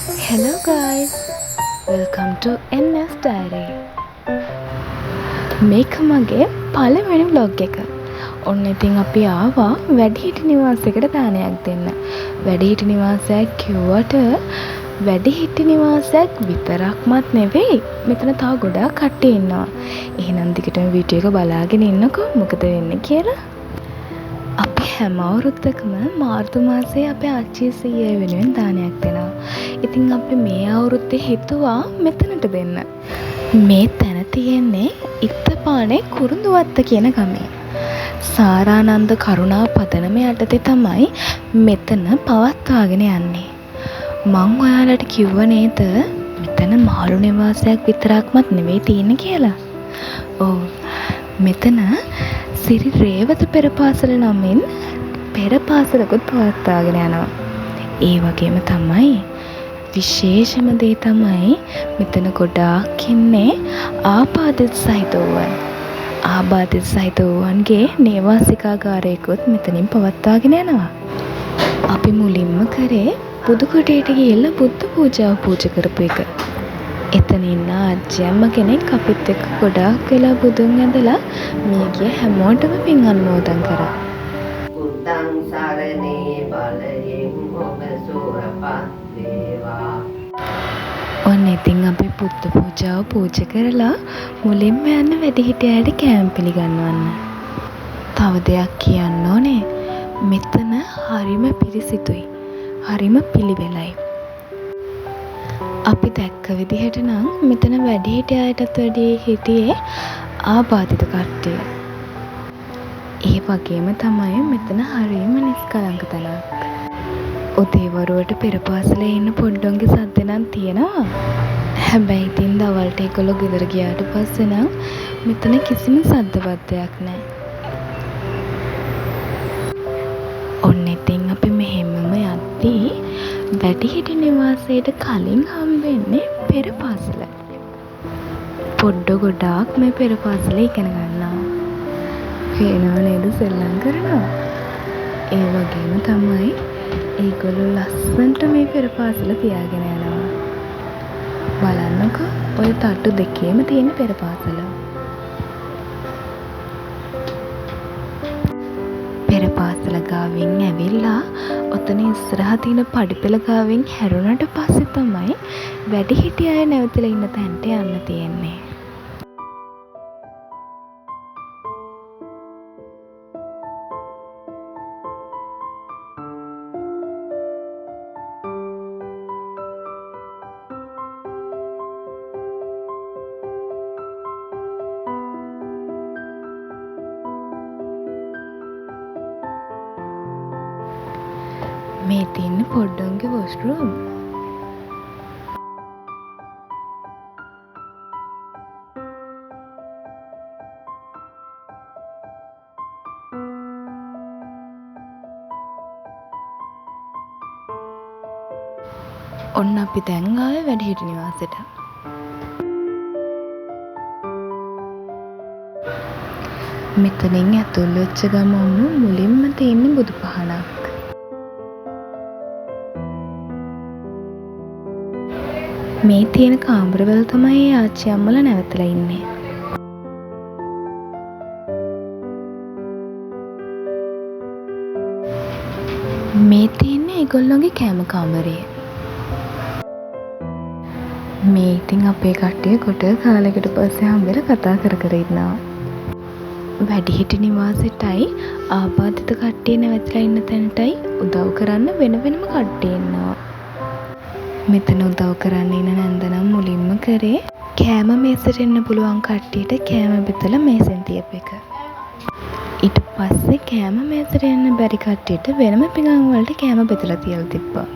Hello guys, welcome to NS Diary. මේක මගේ පළවෙනි vlog එක. ඔන්න ඉතින් අපි ආවා වැඩිහිටි නිවාසයකට දානයක් දෙන්න. වැඩිහිටි නිවාසයක් කිව්වට වැඩිහිටි නිවාසයක් විතරක්මත් නෙවෙයි. මෙතන තව ගොඩාක් කට්ටිය ඉන්නවා. එහෙනම් දිගටම වීඩියෝ එක බලාගෙන ඉන්නකෝ මොකද වෙන්නේ කියලා. අපි හැම අවුරුද්දකම මාර්තු මාසයේ අපේ ආච්චි සීයා වෙනුවෙන් දානයක් දෙනවා. ඉතින් අපි මේ අවුරුද්දේ හිතුවා මෙතනට දෙන්න. මේ තැන තියෙන්නේ ඉත්තපානේ කුරුඳුවත්ත කියන ගමේ. සාරානන්ද කරුණා පදනම යටතේ තමයි මෙතන පවත්වාගෙන යන්නේ. මං ඔයාලට කිව්ව නේද මෙතන මාළු නිවාසයක් විතරක්මත් නෙවෙයි තියෙන්නේ කියලා. ඔව්. මෙතන සිරි රේවත පෙරපාසල නමින් පෙරපාසලකුත් පවත්වාගෙන යනවා. ඒ වගේම තමයි විශේෂම දේ තමයි මෙතන ගොඩාක් ඉන්නේ ආබාධිත සහිතවුවන්. ආබාධිත සහිතවුවන්ගේ නේවාසිකාගාරයකුත් මෙතනින් පවත්වාගෙන යනවා. අපි මුලින්ම කරේ බුදු කොටයට ගිහිල්ලා බුද්ධ පූජාව පූජා කරපු එක. එතන ඉන්න අජ්ජි අම්මා කෙනෙක් අපිත් එක්ක ගොඩාක් වෙලා බුදුන් ඇඳලා මියගිය හැමෝටම පින් අනුමෝදන් කරා. බුද්ධං සරණේ බලයෙන් ඔබ සුවපත් වේවා. ඔන්න ඉතින් අපි බුද්ධ පූජාව පූජා කරලා මුලින්ම යන්න වැඩිහිටියන්ට කෑම පිළිගන්වන්න. තව දෙයක් කියන්න ඕනේ. මෙතන හරිම පිරිසිදුයි. හරිම පිළිවෙලයි. අපි දැක්ක විදිහට නම් මෙතන වැඩිහිටිය අයටත් වැඩිය හිටියේ ආබාධිත කට්ටිය. ඒ වගේම තමයි මෙතන හරියම නිස්කලංක තැනක්. උදේවරුවට පෙරපාසලේ ඉන්න පොඩ්ඩොන්ගේ සද්ද නම් තියෙනවා. හැබැයි ඉතින් දවල්ට ඒගොල්ලෝ ගෙදර ගියාට පස්සේ නම් මෙතන කිසිම සද්දබද්දයක් නැහැ. ඔන්න ඉතින් අපි මෙහෙමම යද්දී වැඩිහිටි නිවාසයට කලින් හම්බෙන්නේ පෙරපාසල. පොඩ්ඩ ගොඩාක් මේ පෙරපාසල ඉගෙන ගන්නවා. පේනවා නේද සෙල්ලම් කරනවා. ඒ වගේම තමයි ඒගොල්ලෝ ලස්සනට මේ පෙරපාසල තියාගෙන යනවා. බලන්නකෝ ඔය තට්ටු දෙකේම තියෙන පෙරපාසල. පෙරපාසල ගාවින් ඇවිල්ලා ඔතන ඉස්සරහා තියෙන පඩිපෙළ ගාවින් හැරුණට පස්සේ තමයි වැඩිහිටි අය නැවතිලා ඉන්න තැනට යන්න තියෙන්නේ. මේ තියෙන්නේ පොඩ්ඩොන්ගේ වොෂ්රූම්. ඔන්න අපි දැන් ආවේ වැඩිහිටි නිවාසෙට. මෙතනින් ඇතුල් වෙච්ච ගමන් මුලින්ම තියෙන්නේ බුදු පහනක්. මේ තියෙන කාමරවල තමයි ආච්චි අම්මලා නැවතලා ඉන්නේ. මේ තියෙන්නේ ඒගොල්ලෝගේ කෑම කාමරය. මේ ඉතින් අපේ කට්ටිය කොට කාලෙකට පස්සේ හම්බෙලා කතා කර කර ඉන්නවා. වැඩිහිටි නිවාසෙටයි ආබාධිත කට්ටිය නැවතලා ඉන්න තැනටයි උදව් කරන්න වෙන වෙනම කට්ටිය ඉන්නවා. මෙතන උදව් කරන්න ඉන්න නැන්දනම් මුලින්ම කරේ කෑම මේසෙට එන්න පුළුවන් කට්ටියට කෑම බෙදලා මේසෙන් තියප එක. ඊට පස්සේ කෑම මේසෙට එන්න බැරි කට්ටියට වෙනම පිඟාන වලට කෑම බෙදලා තියලා තිබ්බා.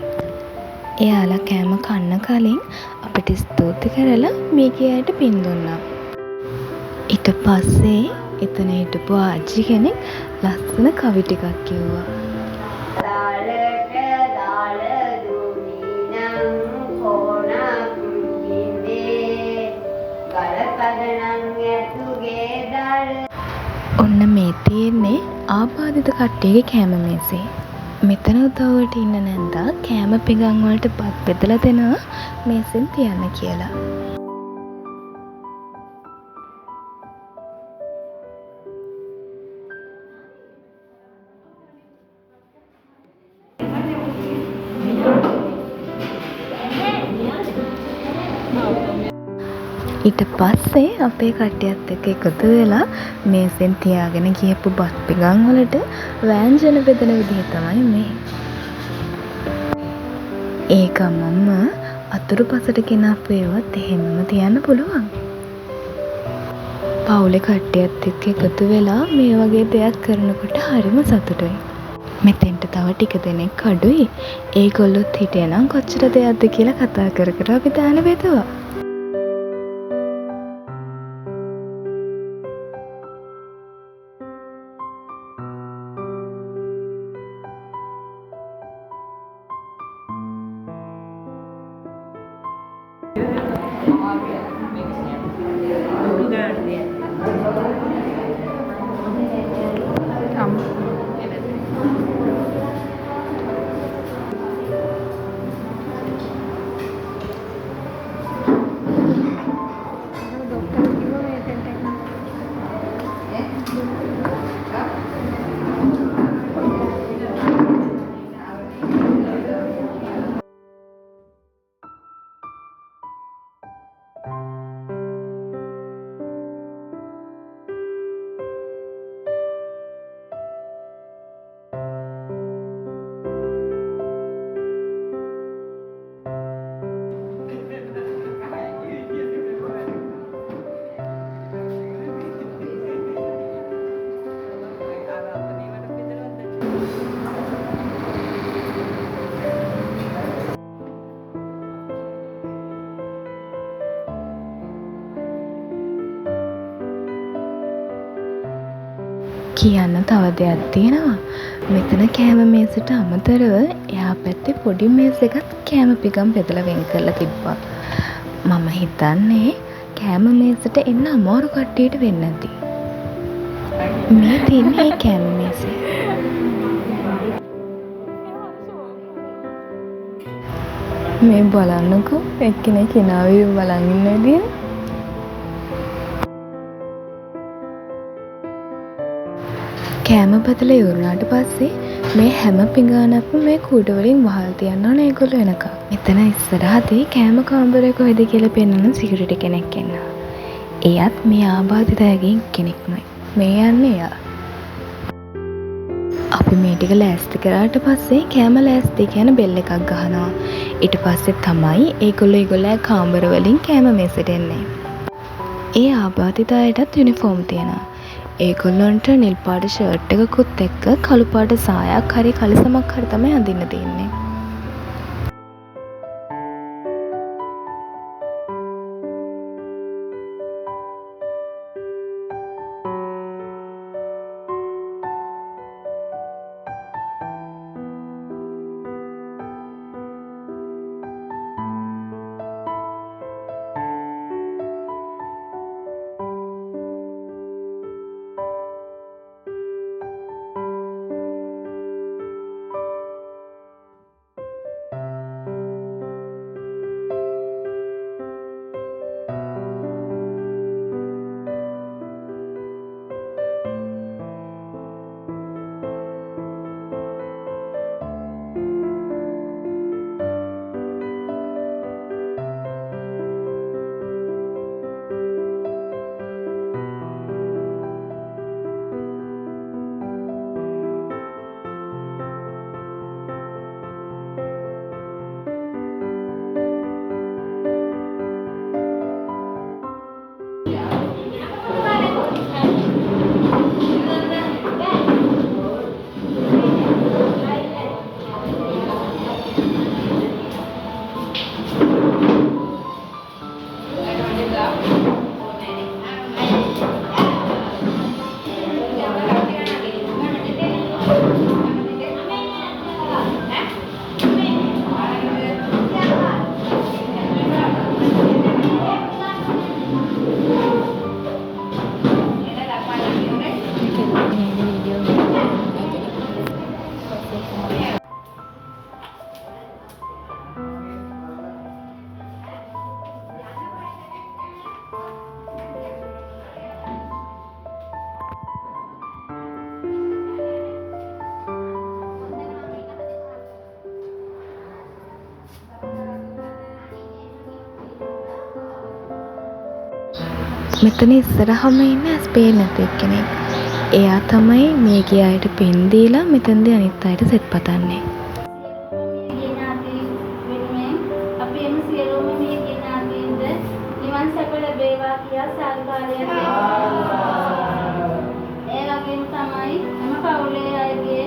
එයාලා කෑම කන්න කලින් අපිට ස්තුති කරලා මේ ගියාට පින් දුන්නා. ඊට පස්සේ එතන හිටපු ආච්චි කෙනෙක් ලස්සන කවි ටිකක් කිව්වා. ඔන්න මේ තියෙන්නේ ආබාධිත කට්ටියගේ කෑම මේසේ. මෙතන උදව්වට ඉන්න නැන්දා කෑම පිඟන් වලට බත් බෙදලා දෙනවා මේසෙන් තියන්න කියලා. ඊට පස්සේ අපේ කට්ටියත් එක්ක එකතු වෙලා මේසෙන් තියාගෙන ගියපු බත් පිඟන් වලට වෑංජන බෙදන විදිහ තමයි මේ. ඒක මම අතුරුපසට ගෙනාපු ඒවත් එහෙමම තියන්න පුළුවන්. පවුලේ කට්ටියත් එක්ක එකතු වෙලා මේ වගේ දෙයක් කරනකොට හරිම සතුටුයි. මෙතෙන්ට තව ටික දෙනෙක් අඩුයි. ඒගොල්ලොත් හිටියනම් කොච්චර දෙයක්ද කියලා කතා කර කර අපි දාන බෙදුවා. කියන්න තව දෙයක් තියෙනවා. මෙතන කෑම මේසට අමතරව එහා පැත්තේ පොඩි මේස එකත් කෑම පිඟන් බෙදලා වෙන් කරලා තිබ්බා. මම හිතන්නේ කෑම මේසට එන්න අමාරු කට්ටියට වෙන්නේ නැති. මේ තියන්නේ කෑම මේසේ. මේ බලන්නකෝ එක්කෙනෙක් හිනාවේ බලන් ඉන්න විදිය. කෑම බදලා ඉවරනාට පස්සේ මේ හැම පිඟානක්ම මේ කූඩු වලින් වහල් තියන්න ඕනේ ඒගොල්ලෝ එනකම්. මෙතන ඉස්සරහදී කෑම කාමරේ කොහෙද කියලා පෙන්වන සිකියුරිටි කෙනෙක් ඉන්නවා. එයාත් මේ ආබාධිතයගෙන් කෙනෙක්මයි. මේ යන්නේ එයා. අපි මේ ටික ලෑස්ති කරාට පස්සේ කෑම ලෑස්ති කියන බෙල් එකක් ගහනවා. ඊට පස්සේ තමයි ඒගොල්ලෝ කාමර වලින් කෑම මේසෙට එන්නේ. ඒ ආබාධිතයටත් යුනිෆෝම් තියෙනවා. ඒගොල්ලන්ට නිල් පාට ෂර්ට් එකකුත් එක්ක කළු පාට සායක් හරි කලිසමක් හරි තමයි අඳින්න තියෙන්නේ. මෙතන ඉස්සරහම ඉන්න ස්පේන් නැති එක්කෙනෙක්. එයා තමයි මේ ගිය අයට පින් දීලා මෙතනදී අනිත් අයට සෙත් පතන්නේ. අපි එම සියලුම මේ ඥාතීන්ද නිවන් සැප ලැබේවා කියා සාදුකාරයක් දෙනවා. ඒ වගේම තමයි එම පවුලේ අයගේ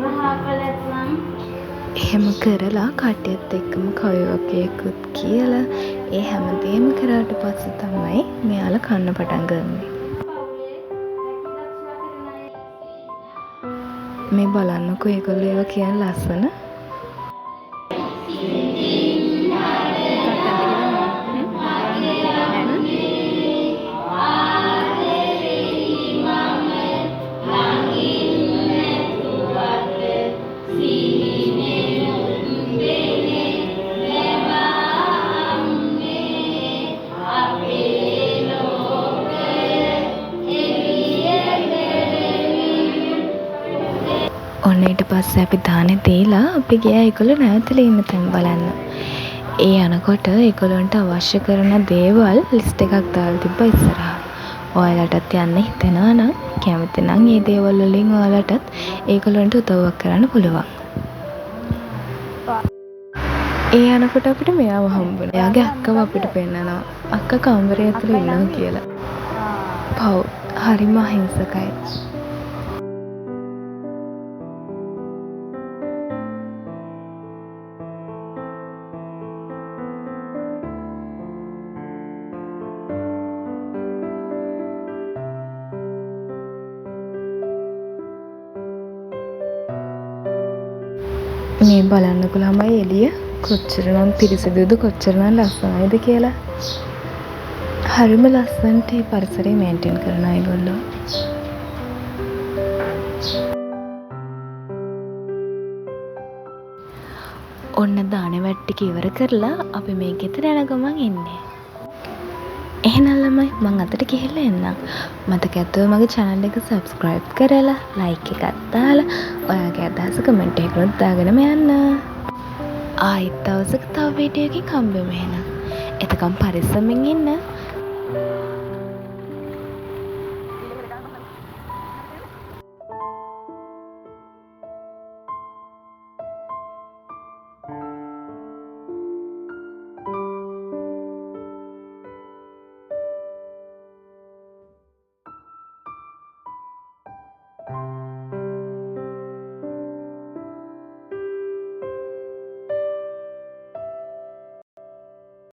මහා කලත්නම් එහෙම කරලා කට්ටියත් එක්කම කවිවකයකුත් කියලා ඒ හැමදේම කරාට පස්සේ තමයි මෙයාලා කන්න පටන් ගන්නේ. මේ බලන්නකෝ ඒගොල්ලෝ ඒවා කියන ලස්සන. ඔන්න ඊට පස්සේ අපි දානේ දීලා අපි ගියා ඒගොල්ලෝ නැවතලා ඉන්න තැන බලන්න. ඒ යනකොට ඒගොල්ලන්ට අවශ්‍ය කරන දේවල් ලිස්ට් එකක් දාලා තිබ්බා ඉස්සරහා. ඔයාලටත් යන්න හිතෙනවා නම් කැමති නම් මේ දේවල් වලින් ඔයාලටත් ඒගොල්ලන්ට උදව්වක් කරන්න පුළුවන්. ඒ යනකොට අපිට මෙයාව හම්බුණා. එයාගේ අක්කව අපිට පෙන්නනවා. අක්කා කාමරය ඇතුළේ ඉන්නවා කියලා. පව් හරිම අහිංසකයි. මේ බලන්නකො ළමයි එළිය කොච්චරනම් පිරිසිදුද කොච්චරනම් ලස්සනයිද කියලා. හරිම ලස්සනට මේ පරිසරය මේන්ටේන් කරන අයගොල්ලෝ. ඔන්න දානේ වැට්ටික ඉවර කරලා අපි මේ ගෙදර යන ගමන් එන්නේ. එහෙනම් ළමයි මං අතට ගිහිල්ලා එන්නම්. මතක ඇතුව මගේ channel එක subscribe කරලා like එකක් දාලා ඔයාගේ අදහස comment එකකට දාගෙනම යන්න. ආයෙත් දවසක තව වීඩියෝ එකකින් හම්බෙමු එහෙනම්. එතකම් පරිස්සමින් ඉන්න.